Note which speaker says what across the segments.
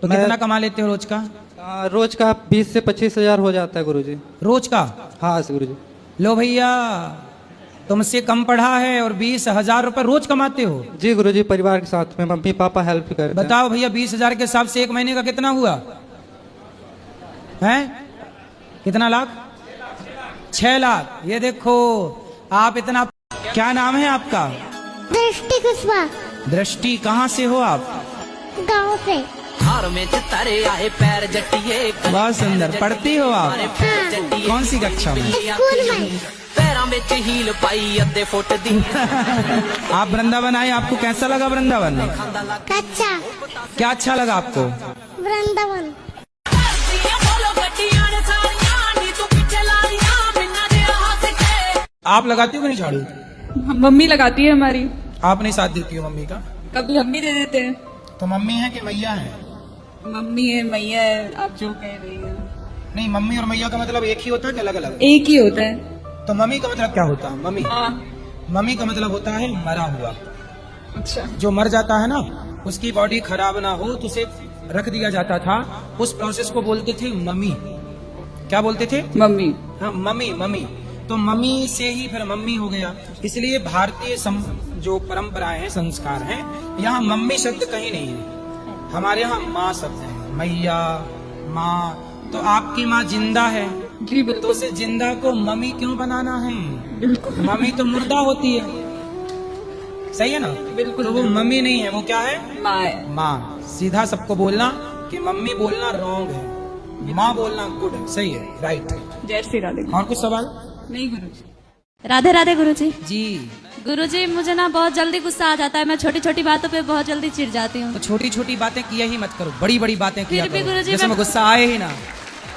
Speaker 1: तो कितना कमा लेते हो रोज का?
Speaker 2: रोज का 20 से 25 हजार हो जाता है गुरुजी।
Speaker 1: रोज का?
Speaker 2: हाँ गुरुजी।
Speaker 1: लो भैया, तुमसे कम पढ़ा है और 20,000 रुपए रोज कमाते हो?
Speaker 2: जी गुरुजी, परिवार के साथ में मम्मी पापा हेल्प करते हैं।
Speaker 1: बताओ भैया, 20,000 के हिसाब से एक महीने का कितना हुआ है? कितना लाख? 6 लाख। ये देखो आप इतना, क्या नाम है आपका?
Speaker 3: दृष्टि कुशवाहा।
Speaker 1: दृष्टि, कहाँ से हो आप?
Speaker 3: गाँव से।
Speaker 4: हार में तारे आए पैर जट्टिए।
Speaker 1: बहुत सुंदर। पढ़ती हो आप? कौन सी कक्षा में?
Speaker 3: स्कूल में।
Speaker 4: पैरों में हील पाई अद्धे फुट दी।
Speaker 1: आप वृंदावन आए, आपको कैसा लगा वृंदावन?
Speaker 3: कच्चा।
Speaker 1: क्या अच्छा लगा आपको?
Speaker 3: वृंदावन।
Speaker 1: आप लगाती हो कि नहीं झाड़ू?
Speaker 5: मम्मी लगाती है हमारी।
Speaker 1: आप नहीं साथ देती हो मम्मी का?
Speaker 5: कभी हम भी दे देते हैं।
Speaker 1: तो मम्मी है कि मैया है?
Speaker 5: मम्मी है, मैया है, आप जो कह रही है।
Speaker 1: नहीं, मम्मी और मैया का मतलब एक ही होता है कि अलग अलग?
Speaker 5: एक ही होता है।
Speaker 1: तो मम्मी का मतलब क्या होता है? मम्मी,
Speaker 5: हाँ।
Speaker 1: मम्मी का मतलब होता है मरा हुआ।
Speaker 5: अच्छा।
Speaker 1: जो मर जाता है ना, उसकी बॉडी खराब ना हो तो उसे रख दिया जाता था। उस प्रोसेस को बोलते थे मम्मी। क्या बोलते थे?
Speaker 5: मम्मी।
Speaker 1: हाँ, मम्मी। मम्मी तो मम्मी से ही फिर मम्मी हो गया। इसलिए भारतीय जो परंपराएं हैं, संस्कार हैं, यहाँ मम्मी शब्द कहीं नहीं है। हमारे यहाँ माँ शब्द है, मैया, माँ। तो आपकी माँ जिंदा है
Speaker 5: जी
Speaker 1: तो
Speaker 5: बिल्कुल।
Speaker 1: उसे जिंदा को मम्मी क्यों बनाना है?
Speaker 5: बिल्कुल
Speaker 1: मम्मी तो मुर्दा होती है, सही है ना?
Speaker 5: बिल्कुल।
Speaker 1: तो वो मम्मी नहीं है, वो क्या है?
Speaker 5: माँ है।
Speaker 1: माँ। सीधा सबको बोलना कि मम्मी बोलना रॉन्ग है, माँ बोलना गुड है, सही है, राइट है।
Speaker 5: जय श्री राधे।
Speaker 1: और कुछ सवाल?
Speaker 5: नहीं गुरुजी।
Speaker 6: राधे राधे गुरुजी।
Speaker 1: जी।
Speaker 6: गुरुजी, मुझे ना बहुत जल्दी गुस्सा आ जाता है। मैं छोटी छोटी बातों पे बहुत जल्दी चिढ़ जाती हूँ।
Speaker 1: तो छोटी छोटी बातें किया ही मत करो, बड़ी बड़ी बातें किया
Speaker 6: फिर भी
Speaker 1: करो,
Speaker 6: गुरुजी
Speaker 1: जैसे
Speaker 6: मैं-
Speaker 1: में गुस्सा आए ही ना।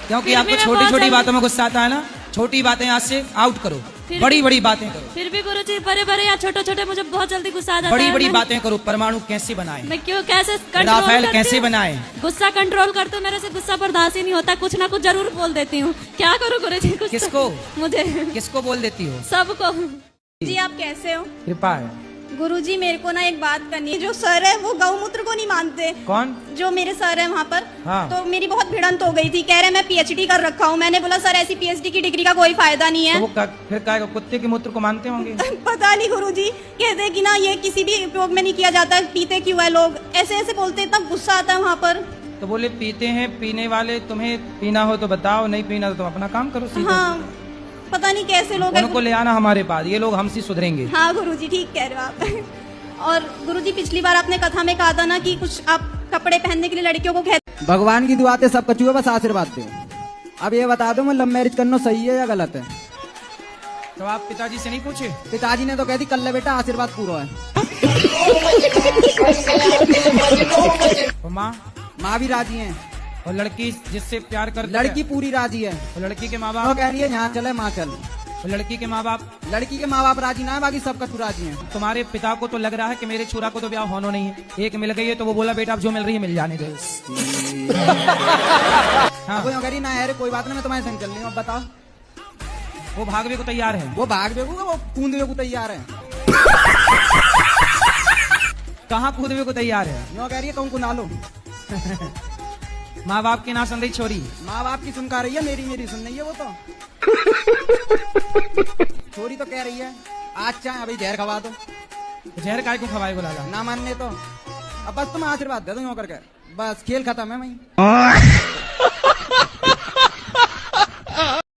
Speaker 1: क्योंकि
Speaker 6: फिर भी
Speaker 1: आपको
Speaker 6: मैं
Speaker 1: छोटी
Speaker 6: बहुत
Speaker 1: छोटी
Speaker 6: जल्दी-
Speaker 1: बातों में गुस्सा आता है ना। छोटी बातें आज से आउट करो,
Speaker 6: फिर
Speaker 1: बड़ी
Speaker 6: भी-
Speaker 1: बड़ी बातें करो।
Speaker 6: फिर भी गुरुजी, बड़े बड़े या छोटे छोटे मुझे बहुत जल्दी गुस्सा आ जाता
Speaker 1: बड़ी
Speaker 6: है।
Speaker 1: बड़ी
Speaker 6: मैं-
Speaker 1: बातें करो। परमाणु कैसे बनाए,
Speaker 6: मैं क्यों, कैसे कंट्रोल
Speaker 1: राफेल
Speaker 6: करती
Speaker 1: कैसे
Speaker 6: हूँ?
Speaker 1: बनाए?
Speaker 6: गुस्सा कंट्रोल करती हूँ, मेरे से गुस्सा बर्दाश्त ही नहीं होता। कुछ ना कुछ जरूर बोल देती हूँ। क्या करूँ गुरुजी? कुछ
Speaker 1: किसको?
Speaker 6: मुझे।
Speaker 1: किसको बोल देती हो?
Speaker 6: सबको।
Speaker 7: जी आप कैसे हो?
Speaker 1: कृपा है।
Speaker 7: गुरुजी, मेरे को ना एक बात करनी है। जो सर है वो गौमूत्र को नहीं मानते।
Speaker 1: कौन?
Speaker 7: जो मेरे सर है वहाँ पर।
Speaker 1: हाँ।
Speaker 7: तो मेरी बहुत भिड़ंत हो गई थी। कह रहे मैं पीएचडी कर रखा हूँ। मैंने बोला सर ऐसी पीएचडी की डिग्री का कोई फायदा नहीं
Speaker 1: तो
Speaker 7: है।
Speaker 1: वो फिर क्या कुत्ते के मूत्र को मानते होंगे?
Speaker 7: पता नहीं गुरुजी, कहते हैं कि ना ये किसी भी उपयोग में नहीं किया जाता, पीते क्यों है लोग, ऐसे ऐसे बोलते। इतना गुस्सा आता है वहाँ पर।
Speaker 1: तो बोले पीते हैं, पीने वाले। तुम्हें पीना हो तो बताओ, नहीं पीना तो तुम अपना काम करो सीधा।
Speaker 7: हाँ, पता नहीं कैसे लोग
Speaker 1: उनको ले आना हमारे पास, ये लोग हमसे सुधरेंगे।
Speaker 7: हाँ गुरुजी, ठीक कह रहे हो आप। और गुरुजी, पिछली बार आपने कथा में कहा था ना कि कुछ आप कपड़े पहनने के लिए लड़कियों को कहते।
Speaker 8: भगवान की दुआ से सब कचू है, बस आशीर्वाद दो। अब ये बता दो, मैं लव मैरिज करना सही है या गलत है?
Speaker 1: तो आप पिताजी से नहीं पूछे?
Speaker 8: पिताजी ने तो कह दी कर ले बेटा, आशीर्वाद पूरा है।
Speaker 1: तो माँ?
Speaker 8: माँ भी राजी है।
Speaker 1: और लड़की जिससे प्यार कर,
Speaker 8: लड़की पूरी राजी है।
Speaker 1: तो लड़की के माँ
Speaker 8: वो
Speaker 1: बाप?
Speaker 8: कह रही है यहाँ चले माँ चल।
Speaker 1: तो लड़की के माँ बाप?
Speaker 8: लड़की के माँ बाप राजी ना है, बाकी सब कचू राजी है।
Speaker 1: तुम्हारे पिता को तो लग रहा है कि मेरे छुरा को तो ब्याह होना नहीं है। एक मिल गई है तो वो बोला बेटा अब जो मिल रही है मिल जाने दो। हाँ।
Speaker 8: वो यूँ कह रही ना यार कोई बात नहीं, मैं तुम्हारे संग चल रही हूँ। अब बताओ,
Speaker 1: वो भागवे को तैयार है?
Speaker 8: वो भाग बेगूगा, वो कूदने को तैयार है।
Speaker 1: कहाँ कूदवे को तैयार है?
Speaker 8: यूँ कह रही है कहूँ कुना लो।
Speaker 1: माँ बाप की ना सुन रही छोरी?
Speaker 8: माँ बाप की सुनका रही है, मेरी सुन रही है वो तो। छोरी तो कह रही है आज चाहे अभी जहर खवा दो।
Speaker 1: तो जहर काय को खवाए को लाला?
Speaker 8: ना मानने तो अब बस तुम आशीर्वाद दे दो यूँ करके, बस खेल खत्म है। मैं